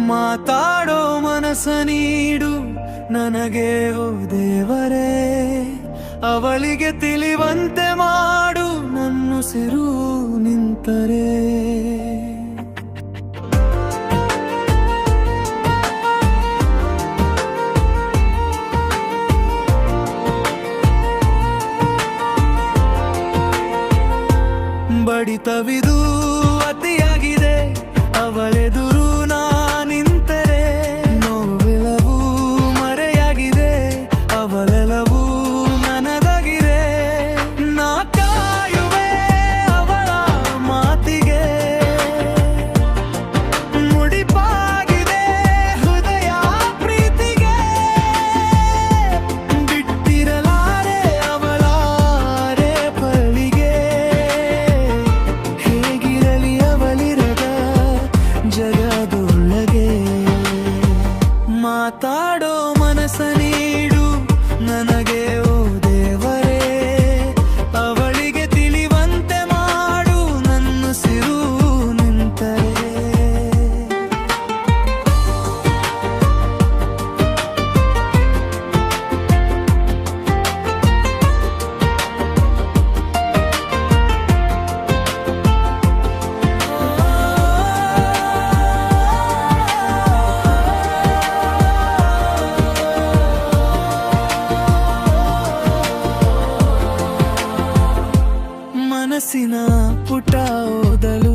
ಮಾತಾಡೋ ಮನಸ ನೀಡು ನನಗೆ ಓ ದೇವರೇ, ಅವಳಿಗೆ ತಿಳಿವಂತೆ ಮಾಡು ನನ್ನುಸಿರು ನಿಂತರೆ. ಬಡಿತವಿದು ಅತಿಯಾಗಿದೆ, ಅವಳೆದುರು ನಾ ನಿಂತರೆ. ನೋವೆಲ್ಲವೂ ಮರೆಯಾಗಿದೆ, ಅವಳೆಲ್ಲವೂ ನನದಾಗಿದೆ. ನಾ ಕಾಯುವೆ ಅವಳ ಮಾತಿಗೆ, ಮುಡಿಪಾಗಿದೆ ಹೃದಯ ಪ್ರೀತಿಗೆ. ಬಿಟ್ಟಿರಲಾರೆ ಅವಳ ರೇಪಳಿಗೆ, ಹೇಗಿರಲಿ ಅವಳಿರದ ಜಗದೊಳಗೆ. ಮಾತಾಡೋ ಮನಸ ನೀಡು ನನಗೆ ಓ ದೇವರೇ, ಅವಳಿಗೆ ತಿಳಿವಂತೆ ಮಾಡು ನನ್ನುಸಿರು ನಿಂತರೆ. ಮನಸ್ಸಿನ ಪುಟ ಓದಲು